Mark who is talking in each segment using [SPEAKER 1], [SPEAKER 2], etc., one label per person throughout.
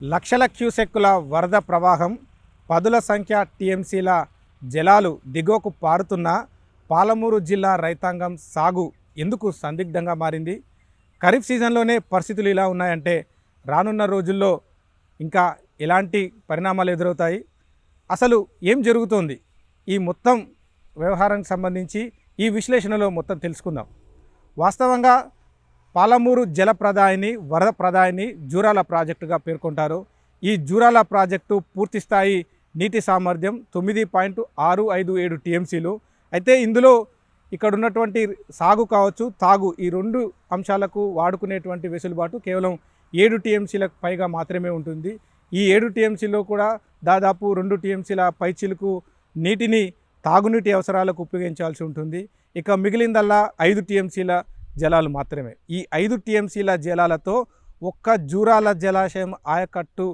[SPEAKER 1] లక్షల క్యూసెక్కుల వరద ప్రవాహం, పదుల సంఖ్య టీఎంసీల జలాలు దిగువకు పారుతున్న పాలమూరు జిల్లా రైతాంగం సాగు ఎందుకు సందిగ్ధంగా మారింది? ఖరీఫ్ సీజన్లోనే పరిస్థితులు ఇలా ఉన్నాయంటే రానున్న రోజుల్లో ఇంకా ఎలాంటి పరిణామాలు ఎదురవుతాయి? అసలు ఏం జరుగుతోంది? ఈ మొత్తం వ్యవహారానికి సంబంధించి ఈ విశ్లేషణలో మొత్తం తెలుసుకుందాం. వాస్తవంగా పాలమూరు జల ప్రదాయిని, వరద ప్రదాయిని జూరాల ప్రాజెక్టుగా పేర్కొంటారు. ఈ జూరాల ప్రాజెక్టు పూర్తిస్థాయి నీటి సామర్థ్యం 9.657 టీఎంసీలు. అయితే ఇందులో ఇక్కడ ఉన్నటువంటి సాగు కావచ్చు, తాగు, ఈ రెండు అంశాలకు వాడుకునేటువంటి వెసులుబాటు కేవలం 7 టీఎంసీలకు పైగా మాత్రమే ఉంటుంది. ఈ 7 టీఎంసీలో కూడా దాదాపు 2 టీఎంసీల పైచిలకు నీటిని తాగునీటి అవసరాలకు ఉపయోగించాల్సి ఉంటుంది. ఇక మిగిలిందల్లా 5 టీఎంసీల జలాలు మాత్రమే. ఈ 5 టీఎంసీల జలాలతో ఒక్క జూరాల జలాశయం ఆయకట్టు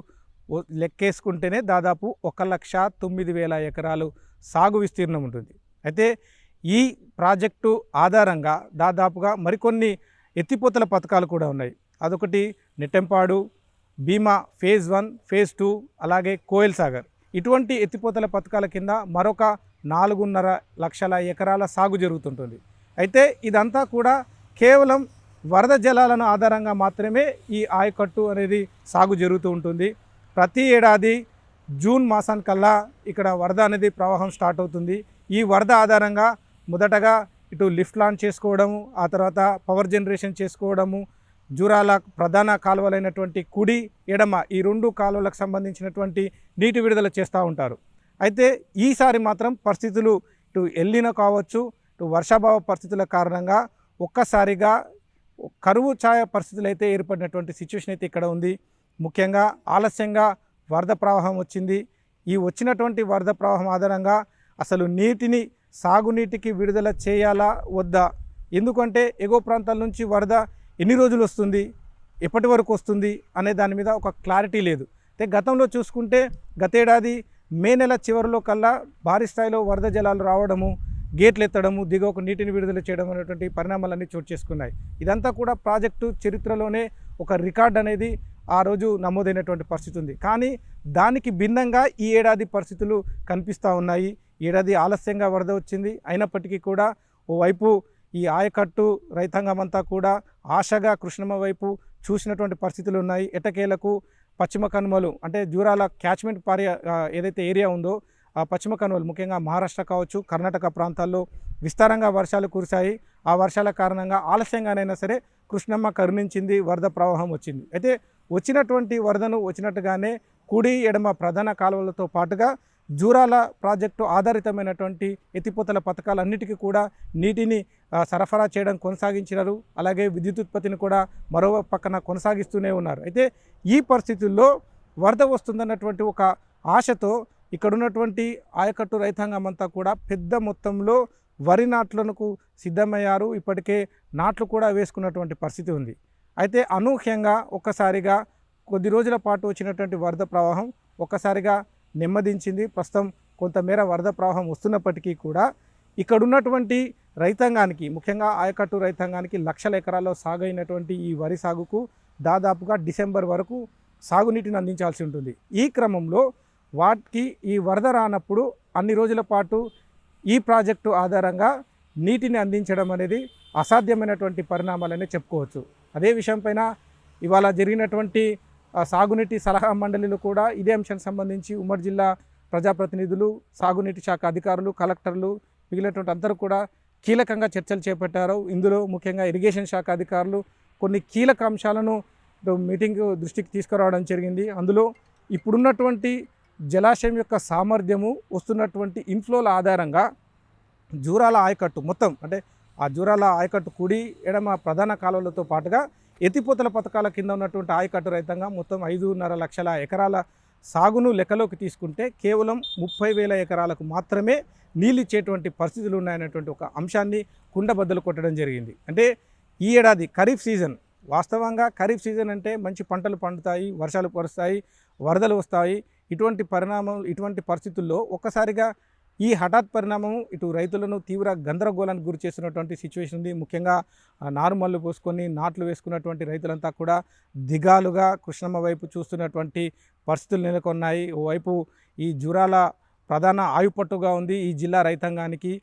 [SPEAKER 1] లెక్కేసుకుంటేనే దాదాపు 1,09,000 ఎకరాలు సాగు విస్తీర్ణం ఉంటుంది. అయితే ఈ ప్రాజెక్టు ఆధారంగా దాదాపుగా మరికొన్ని ఎత్తిపోతల పథకాలు కూడా ఉన్నాయి. అదొకటి నెట్టెంపాడు, భీమా ఫేజ్ 1, ఫేజ్ 2, అలాగే కోయల్ సాగర్. ఇటువంటి ఎత్తిపోతల పథకాల కింద మరొక 4.5 లక్షల ఎకరాల సాగు జరుగుతుంటుంది. అయితే ఇదంతా కూడా కేవలం వరద జలాలను ఆధారంగా మాత్రమే ఈ ఆయకట్టు అనేది సాగు జరుగుతూ ఉంటుంది. ప్రతి ఏడాది జూన్ మాసానికల్లా ఇక్కడ వరద అనేది ప్రవాహం స్టార్ట్ అవుతుంది. ఈ వరద ఆధారంగా మొదటగా ఇటు లిఫ్ట్ లాంచ్ చేసుకోవడము, ఆ తర్వాత పవర్ జనరేషన్ చేసుకోవడము, జూరాల ప్రధాన కాలువలైనటువంటి కుడి, ఎడమ ఈ 2 కాలువలకు సంబంధించినటువంటి నీటి విడుదల చేస్తూ ఉంటారు. అయితే ఈసారి మాత్రం పరిస్థితులు ఇటు ఎల్లిన కావచ్చు, ఇటు వర్షాభావ పరిస్థితుల కారణంగా ఒక్కసారిగా కరువు ఛాయ పరిస్థితులు అయితే ఏర్పడినటువంటి సిచ్యువేషన్ అయితే ఇక్కడ ఉంది. ముఖ్యంగా ఆలస్యంగా వరద ప్రవాహం వచ్చింది. ఈ వచ్చినటువంటి వరద ప్రవాహం ఆధారంగా అసలు నీటిని సాగునీటికి విడుదల చేయాలా వద్దా? ఎందుకంటే ఎగువ ప్రాంతాల నుంచి వరద ఎన్ని రోజులు వస్తుంది, ఎప్పటి వరకు వస్తుంది అనే దాని మీద ఒక క్లారిటీ లేదు. అయితే గతంలో చూసుకుంటే గతేడాది మే నెల చివరిలో కల్లా భారీ స్థాయిలో వరద జలాలు రావడము, గేట్లు ఎత్తడము, దిగువకు నీటిని విడుదల చేయడం అనేటువంటి పరిణామాలన్నీ చోటు చేసుకున్నాయి. ఇదంతా కూడా ప్రాజెక్టు చరిత్రలోనే ఒక రికార్డ్ అనేది ఆ రోజు నమోదైనటువంటి పరిస్థితి ఉంది. కానీ దానికి భిన్నంగా ఈ ఏడాది పరిస్థితులు కనిపిస్తూ ఉన్నాయి. ఏడాది ఆలస్యంగా వరద వచ్చింది. అయినప్పటికీ కూడా ఓవైపు ఈ ఆయకట్టు రైతాంగం అంతా కూడా ఆశగా కృష్ణమ్మ వైపు చూసినటువంటి పరిస్థితులు ఉన్నాయి. ఎటకేలకు పశ్చిమ కనుమలు అంటే జూరాల క్యాచ్మెంట్ ఏదైతే ఏరియా ఉందో ఆ పశ్చిమ కనుమలు ముఖ్యంగా మహారాష్ట్ర కావచ్చు, కర్ణాటక ప్రాంతాల్లో విస్తారంగా వర్షాలు కురిశాయి. ఆ వర్షాల కారణంగా ఆలస్యంగానైనా సరే కృష్ణమ్మ కరుణించింది, వరద ప్రవాహం వచ్చింది. అయితే వచ్చినటువంటి వరదను వచ్చినట్టుగానే కుడి, ఎడమ ప్రధాన కాలువలతో పాటుగా జూరాల ప్రాజెక్టు ఆధారితమైనటువంటి ఎత్తిపోతల పథకాలన్నిటికీ కూడా నీటిని సరఫరా చేయడం కొనసాగించినారు. అలాగే విద్యుత్ ఉత్పత్తిని కూడా మరో పక్కన కొనసాగిస్తూనే ఉన్నారు. అయితే ఈ పరిస్థితుల్లో వరద వస్తుందన్నటువంటి ఒక ఆశతో ఇక్కడున్నటువంటి ఆయకట్టు రైతాంగం అంతా కూడా పెద్ద మొత్తంలో వరి నాట్లకు సిద్ధమయ్యారు. ఇప్పటికే నాట్లు కూడా వేసుకున్నటువంటి పరిస్థితి ఉంది. అయితే అనూహ్యంగా ఒక్కసారిగా కొద్ది రోజుల పాటు వచ్చినటువంటి వరద ప్రవాహం ఒక్కసారిగా నెమ్మదించింది. ప్రస్తుతం కొంతమేర వరద ప్రవాహం వస్తున్నప్పటికీ కూడా ఇక్కడున్నటువంటి రైతాంగానికి, ముఖ్యంగా ఆయకట్టు రైతాంగానికి లక్షల ఎకరాల్లో సాగు అయినటువంటి ఈ వరి సాగుకు దాదాపుగా డిసెంబర్ వరకు సాగునీటిని అందించాల్సి ఉంటుంది. ఈ క్రమంలో వాటికి ఈ వరద రానప్పుడు అన్ని రోజుల పాటు ఈ ప్రాజెక్టు ఆధారంగా నీటిని అందించడం అనేది అసాధ్యమైనటువంటి పరిణామాలనే చెప్పుకోవచ్చు. అదే విషయంపైన ఇవాళ జరిగినటువంటి సాగునీటి సలహా మండలిలో కూడా ఇదే అంశానికి సంబంధించి ఉమ్మడి జిల్లా ప్రజాప్రతినిధులు, సాగునీటి శాఖ అధికారులు, కలెక్టర్లు, మిగిలినటువంటి అందరూ కూడా కీలకంగా చర్చలు చేపట్టారు. ఇందులో ముఖ్యంగా ఇరిగేషన్ శాఖ అధికారులు కొన్ని కీలక అంశాలను మీటింగ్ దృష్టికి తీసుకురావడం జరిగింది. అందులో ఇప్పుడున్నటువంటి జలాశయం యొక్క సామర్థ్యము, వస్తున్నటువంటి ఇన్ఫ్లోల ఆధారంగా జూరాల ఆయకట్టు మొత్తం అంటే ఆ జూరాల ఆయకట్టు కుడి, ఎడమ ప్రధాన కాలువలతో పాటుగా ఎత్తిపోతల పథకాల కింద ఉన్నటువంటి ఆయకట్టు రైతాంగం మొత్తం 5.5 లక్షల ఎకరాల సాగును లెక్కలోకి తీసుకుంటే కేవలం 30,000 ఎకరాలకు మాత్రమే నీళ్ళు ఇచ్చేటువంటి పరిస్థితులు ఉన్నాయనేటువంటి ఒక అంశాన్ని కుండబద్దలు కొట్టడం జరిగింది. అంటే ఈ ఏడాది ఖరీఫ్ సీజన్, వాస్తవంగా ఖరీఫ్ సీజన్ అంటే మంచి పంటలు పండుతాయి, వర్షాలు కురుస్తాయి, వరదలు వస్తాయి. ఇటువంటి పరిస్థితుల్లో ఒక్కసారిగా ఈ హఠాత్ పరిణామం ఇటు రైతులను తీవ్ర గందరగోళానికి గురి చేస్తున్నటువంటి సిచ్యువేషన్ ఉంది. ముఖ్యంగా నారుమల్లు పోసుకొని నాట్లు వేసుకున్నటువంటి రైతులంతా కూడా దిగాలుగా కృష్ణమ్మ వైపు చూస్తున్నటువంటి పరిస్థితులు నెలకొన్నాయి. ఓవైపు ఈ జూరాల ప్రధాన ఆయుపట్టుగా ఉంది ఈ జిల్లా రైతాంగానికి.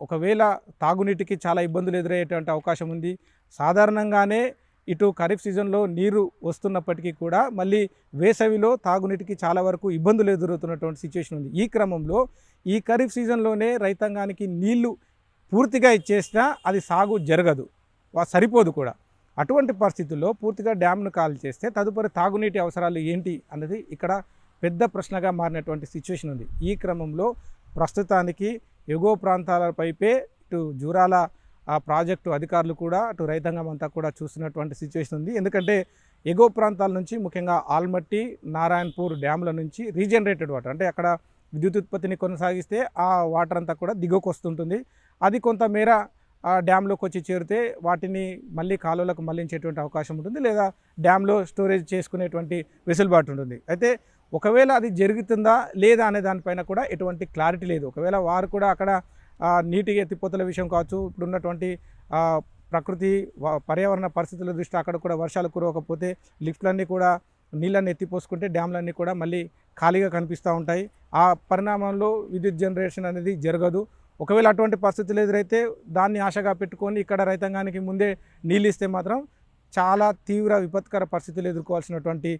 [SPEAKER 1] ఒకవేళ తాగునీటికి చాలా ఇబ్బందులు ఎదురయ్యేటువంటి అవకాశం ఉంది. సాధారణంగానే ఇటు ఖరీఫ్ సీజన్లో నీరు వస్తున్నప్పటికీ కూడా మళ్ళీ వేసవిలో తాగునీటికి చాలా వరకు ఇబ్బందులు ఎదురవుతున్నటువంటి సిచ్యువేషన్ ఉంది. ఈ క్రమంలో ఈ ఖరీఫ్ సీజన్లోనే రైతాంగానికి నీళ్లు పూర్తిగా ఇచ్చేసినా అది సాగు జరగదు, సరిపోదు కూడా. అటువంటి పరిస్థితుల్లో పూర్తిగా డ్యామ్ను ఖాళీ చేస్తే తదుపరి తాగునీటి అవసరాలు ఏంటి అన్నది ఇక్కడ పెద్ద ప్రశ్నగా మారినటువంటి సిచ్యువేషన్ ఉంది. ఈ క్రమంలో ప్రస్తుతానికి ఎగువ ప్రాంతాలపైపే ఇటు జూరాల ప్రాజెక్టు అధికారులు కూడా అటు రైతాంగం అంతా కూడా చూస్తున్నటువంటి సిచ్యువేషన్ ఉంది. ఎందుకంటే ఎగువ ప్రాంతాల నుంచి ముఖ్యంగా ఆల్మట్టి, నారాయణపూర్ డ్యామ్ల నుంచి రీజనరేటెడ్ వాటర్ అంటే అక్కడ విద్యుత్ ఉత్పత్తిని కొనసాగిస్తే ఆ వాటర్ అంతా కూడా దిగువకు వస్తుంటుంది. అది కొంతమేర డ్యామ్లోకి వచ్చి చేరితే వాటిని మళ్ళీ కాలువలకు మళ్లించేటువంటి అవకాశం ఉంటుంది, లేదా డ్యామ్లో స్టోరేజ్ చేసుకునేటువంటి వెసులుబాటు ఉంటుంది. అయితే ఒకవేళ అది జరుగుతుందా లేదా అనే దానిపైన కూడా ఎటువంటి క్లారిటీ లేదు. ఒకవేళ వారు కూడా అక్కడ నీటి ఎత్తిపోతల విషయం కావచ్చు, ఇప్పుడున్నటువంటి ప్రకృతి పర్యావరణ పరిస్థితుల దృష్ట్యా అక్కడ కూడా వర్షాలు కురవకపోతే లిఫ్ట్లన్నీ కూడా నీళ్ళన్నీ ఎత్తిపోసుకుంటే డ్యామ్లన్నీ కూడా మళ్ళీ ఖాళీగా కనిపిస్తూ ఉంటాయి. ఆ పరిణామంలో విద్యుత్ జనరేషన్ అనేది జరగదు. ఒకవేళ అటువంటి పరిస్థితులు ఎదురైతే దాన్ని ఆశగా పెట్టుకొని ఇక్కడ రైతాంగానికి ముందే నీళ్ళు ఇస్తే మాత్రం చాలా తీవ్ర విపత్కర పరిస్థితులు ఎదుర్కోవాల్సినటువంటి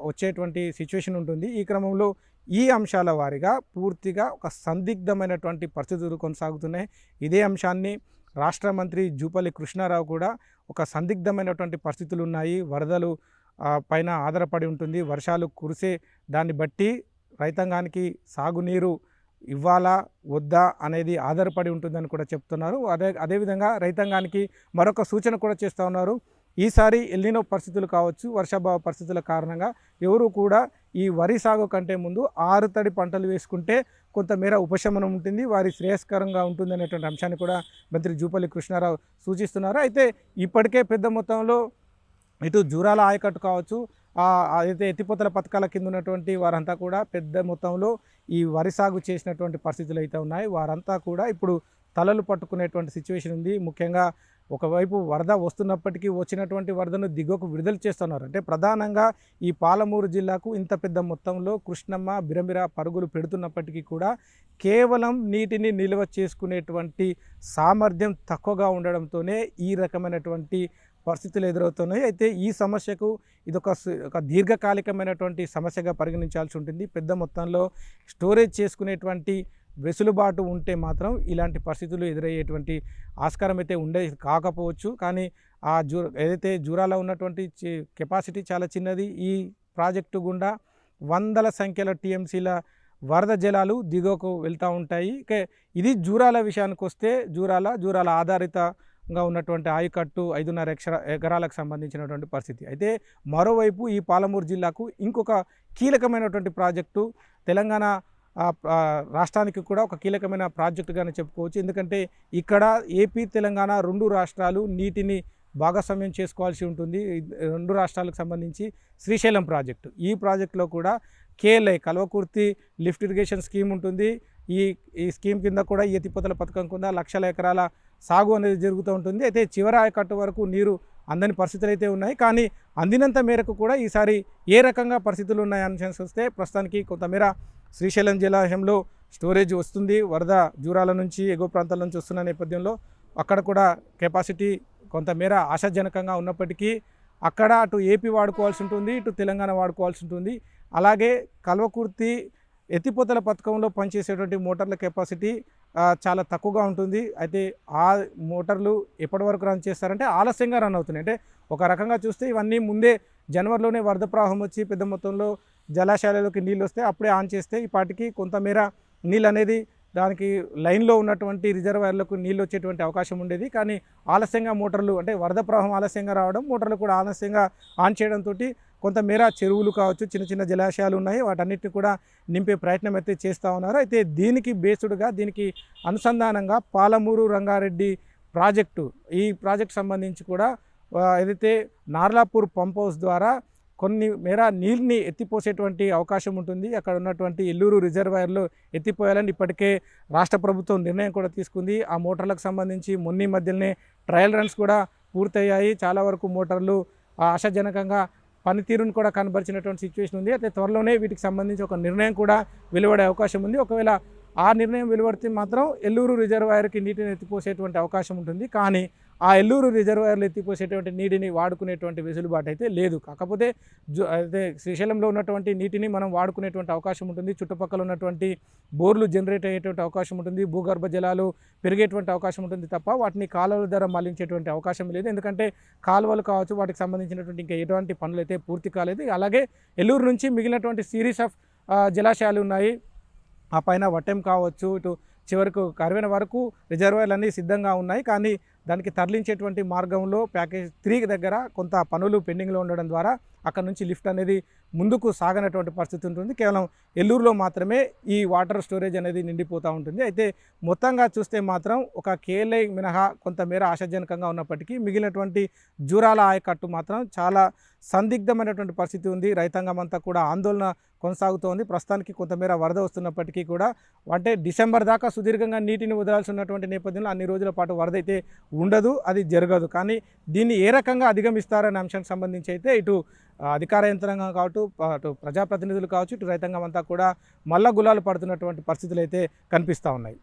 [SPEAKER 1] వచ్చేటువంటి సిచ్యువేషన్ ఉంటుంది. ఈ క్రమంలో ఈ అంశాల వారీగా పూర్తిగా ఒక సందిగ్ధమైనటువంటి పరిస్థితులు కొనసాగుతున్నాయి. ఇదే అంశాన్ని రాష్ట్ర మంత్రి జూపల్లి కృష్ణారావు కూడా ఒక సందిగ్ధమైనటువంటి పరిస్థితులు ఉన్నాయి, వరదలు పైన ఆధారపడి ఉంటుంది, వర్షాలు కురిసే దాన్ని బట్టి రైతాంగానికి సాగునీరు ఇవ్వాలా వద్దా అనేది ఆధారపడి ఉంటుందని కూడా చెప్తున్నారు. అదేవిధంగా రైతాంగానికి మరొక సూచన కూడా చేస్తూ ఉన్నారు. ఈసారి ఎల్నినో పరిస్థితులు కావచ్చు, వర్షాభావ పరిస్థితుల కారణంగా ఎవరు కూడా ఈ వరి సాగు కంటే ముందు ఆరుతడి పంటలు వేసుకుంటే కొంతమేర ఉపశమనం ఉంటుంది, వారి శ్రేయస్కరంగా ఉంటుంది అనేటువంటి అంశాన్ని కూడా మంత్రి జూపల్లి కృష్ణారావు సూచిస్తున్నారు. అయితే ఇప్పటికే పెద్ద మొత్తంలో ఇటు జూరాల ఆయకట్టు కావచ్చు, అయితే ఎత్తిపోతల పథకాల కింద ఉన్నటువంటి వారంతా కూడా పెద్ద మొత్తంలో ఈ వరి సాగు చేసినటువంటి పరిస్థితులు అయితే ఉన్నాయి. వారంతా కూడా ఇప్పుడు తలలు పట్టుకునేటువంటి సిచ్యువేషన్ ఉంది. ముఖ్యంగా ఒకవైపు వరద వస్తున్నప్పటికీ వచ్చినటువంటి వరదను దిగువకు విడుదల చేస్తున్నారు. అంటే ప్రధానంగా ఈ పాలమూరు జిల్లాకు ఇంత పెద్ద మొత్తంలో కృష్ణమ్మ బిరబిర పరుగులు పెడుతున్నప్పటికీ కూడా కేవలం నీటిని నిల్వ చేసుకునేటువంటి సామర్థ్యం తక్కువగా ఉండడంతోనే ఈ రకమైనటువంటి పరిస్థితులు ఎదురవుతున్నాయి. అయితే ఈ సమస్యకు ఒక దీర్ఘకాలికమైనటువంటి సమస్యగా పరిగణించాల్సి ఉంటుంది. పెద్ద మొత్తంలో స్టోరేజ్ చేసుకునేటువంటి వెసులుబాటు ఉంటే మాత్రం ఇలాంటి పరిస్థితులు ఎదురయ్యేటువంటి ఆస్కారం అయితే ఉండేది కాకపోవచ్చు. కానీ ఏదైతే జూరాలో ఉన్నటువంటి కెపాసిటీ చాలా చిన్నది. ఈ ప్రాజెక్టు గుండా వందల సంఖ్యలో టీఎంసీల వరద జలాలు దిగువకు వెళ్తూ ఉంటాయి. ఇది జూరాల విషయానికి వస్తే జూరాల ఆధారితంగా ఉన్నటువంటి ఆయకట్టు 5.5 ఎకరాలకు సంబంధించినటువంటి పరిస్థితి. అయితే మరోవైపు ఈ పాలమూరు జిల్లాకు ఇంకొక కీలకమైనటువంటి ప్రాజెక్టు తెలంగాణ రాష్ట్రానికి కూడా ఒక కీలకమైన ప్రాజెక్టుగానే చెప్పుకోవచ్చు. ఎందుకంటే ఇక్కడ ఏపీ తెలంగాణ రెండు రాష్ట్రాలు నీటిని భాగస్వామ్యం చేసుకోవాల్సి ఉంటుంది. రెండు రాష్ట్రాలకు సంబంధించి శ్రీశైలం ప్రాజెక్టు, ఈ ప్రాజెక్టులో కూడా KLI Kalwakurthy lift irrigation scheme ఉంటుంది. ఈ స్కీమ్ కింద కూడా ఈ ఎత్తిపోతల పథకం కింద లక్షల ఎకరాల సాగు అనేది జరుగుతూ ఉంటుంది. అయితే చివరి ఆయకట్టు వరకు నీరు అందని పరిస్థితులు అయితే ఉన్నాయి. కానీ అందినంత మేరకు కూడా ఈసారి ఏ రకంగా పరిస్థితులు ఉన్నాయని వస్తే ప్రస్తుతానికి కొంతమేర శ్రీశైలం జలాశయంలో స్టోరేజ్ వస్తుంది. వరద జూరాల నుంచి ఎగువ ప్రాంతాల నుంచి వస్తున్న నేపథ్యంలో అక్కడ కూడా కెపాసిటీ కొంతమేర ఆశాజనకంగా ఉన్నప్పటికీ అక్కడ అటు ఏపీ వాడుకోవాల్సి ఉంటుంది, ఇటు తెలంగాణ వాడుకోవాల్సి ఉంటుంది. అలాగే కల్వకుర్తి ఎత్తిపోతల పథకంలో పనిచేసేటువంటి మోటార్ల కెపాసిటీ చాలా తక్కువగా ఉంటుంది. అయితే ఆ మోటార్లు ఎప్పటి వరకు రన్ చేస్తారంటే ఆలస్యంగా రన్ అవుతున్నాయి. అంటే ఒక రకంగా చూస్తే ఇవన్నీ ముందే జనవరిలోనే వరద ప్రవాహం వచ్చి పెద్ద మొత్తంలో జలాశయాలలోకి నీళ్ళు వస్తే అప్పుడే ఆన్ చేస్తే ఈ పాటికి కొంతమేర నీళ్ళు అనేది దానికి లైన్లో ఉన్నటువంటి రిజర్వాయర్లకు నీళ్ళు వచ్చేటువంటి అవకాశం ఉండేది. కానీ ఆలస్యంగా మోటార్లు అంటే వరద ప్రవాహం ఆలస్యంగా రావడం, మోటార్లు కూడా ఆలస్యంగా ఆన్ చేయడంతో కొంతమేర చెరువులు కావచ్చు, చిన్న చిన్న జలాశయాలు ఉన్నాయి, వాటన్నిటిని కూడా నింపే ప్రయత్నం అయితే చేస్తూ ఉన్నారు. అయితే దీనికి బేస్డ్గా దీనికి అనుసంధానంగా పాలమూరు రంగారెడ్డి ప్రాజెక్టు, ఈ ప్రాజెక్ట్ సంబంధించి కూడా ఏదైతే నార్లాపూర్ పంప్ హౌస్ ద్వారా కొన్ని మేర నీళ్ళని ఎత్తిపోసేటువంటి అవకాశం ఉంటుంది. అక్కడ ఉన్నటువంటి ఎల్లూరు రిజర్వాయర్లో ఎత్తిపోయాలని ఇప్పటికే రాష్ట్ర ప్రభుత్వం నిర్ణయం కూడా తీసుకుంది. ఆ మోటార్లకు సంబంధించి మొన్న మధ్యలోనే ట్రయల్ రన్స్ కూడా పూర్తయ్యాయి. చాలా వరకు మోటార్లు ఆశాజనకంగా పనితీరును కూడా కనబరిచినటువంటి సిచ్యువేషన్ ఉంది. అయితే త్వరలోనే వీటికి సంబంధించి ఒక నిర్ణయం కూడా వెలువడే అవకాశం ఉంది. ఒకవేళ ఆ నిర్ణయం వెలువడితే మాత్రం ఎల్లూరు రిజర్వాయర్కి నీటిని ఎత్తిపోసేటువంటి అవకాశం ఉంటుంది. కానీ ఆ ఎల్లూరు రిజర్వాయర్లు ఎత్తిపోసేటువంటి నీటిని వాడుకునేటువంటి వెసులుబాటు అయితే లేదు. కాకపోతే అయితే శ్రీశైలంలో ఉన్నటువంటి నీటిని మనం వాడుకునేటువంటి అవకాశం ఉంటుంది. చుట్టుపక్కల ఉన్నటువంటి బోర్లు జనరేట్ అయ్యేటువంటి అవకాశం ఉంటుంది. భూగర్భ జలాలు పెరిగేటువంటి అవకాశం ఉంటుంది తప్ప వాటిని కాలువల ద్వారా మళ్లించేటువంటి అవకాశం లేదు. ఎందుకంటే కాలువలు కావచ్చు, వాటికి సంబంధించినటువంటి ఇంకా ఎటువంటి పనులు అయితే పూర్తి కాలేదు. అలాగే ఎల్లూరు నుంచి మిగిలినటువంటి సిరీస్ ఆఫ్ జలాశయాలు ఉన్నాయి. ఆ పైన వట్టెం కావచ్చు, ఇటు చివరకు కరివెన వరకు రిజర్వాయర్లన్నీ సిద్ధంగా ఉన్నాయి. కానీ దానికి తరలించేటువంటి మార్గంలో ప్యాకేజ్ 3 దగ్గర కొంత పనులు పెండింగ్లో ఉండడం ద్వారా అక్కడ నుంచి లిఫ్ట్ అనేది ముందుకు సాగనటువంటి పరిస్థితి ఉంటుంది. కేవలం ఎల్లూరులో మాత్రమే ఈ వాటర్ స్టోరేజ్ అనేది నిండిపోతూ ఉంటుంది. అయితే మొత్తంగా చూస్తే మాత్రం ఒక కేఎల్ఐ మినహా కొంతమేర ఆశాజనకంగా ఉన్నప్పటికీ మిగిలినటువంటి జూరాల ఆయకట్టు మాత్రం చాలా సందిగ్ధమైనటువంటి పరిస్థితి ఉంది. రైతాంగం అంతా కూడా ఆందోళన కొనసాగుతోంది. ప్రస్తుతానికి కొంతమేర వరద వస్తున్నప్పటికీ కూడా అంటే డిసెంబర్ దాకా సుదీర్ఘంగా నీటిని వదలాల్సి ఉన్నటువంటి నేపథ్యంలో అన్ని రోజుల పాటు వరద అయితే ఉండదు, అది జరగదు. కానీ దీన్ని ఏ రకంగా అధిగమిస్తారనే అంశానికి సంబంధించి అయితే ఇటు అధికార యంత్రాంగం కావచ్చు, అటు ప్రజాప్రతినిధులు కావచ్చు, ఇటు రైతాంగం అంతా కూడా మల్ల గులాలు పడుతున్నటువంటి పరిస్థితులు అయితే కనిపిస్తూ ఉన్నాయి.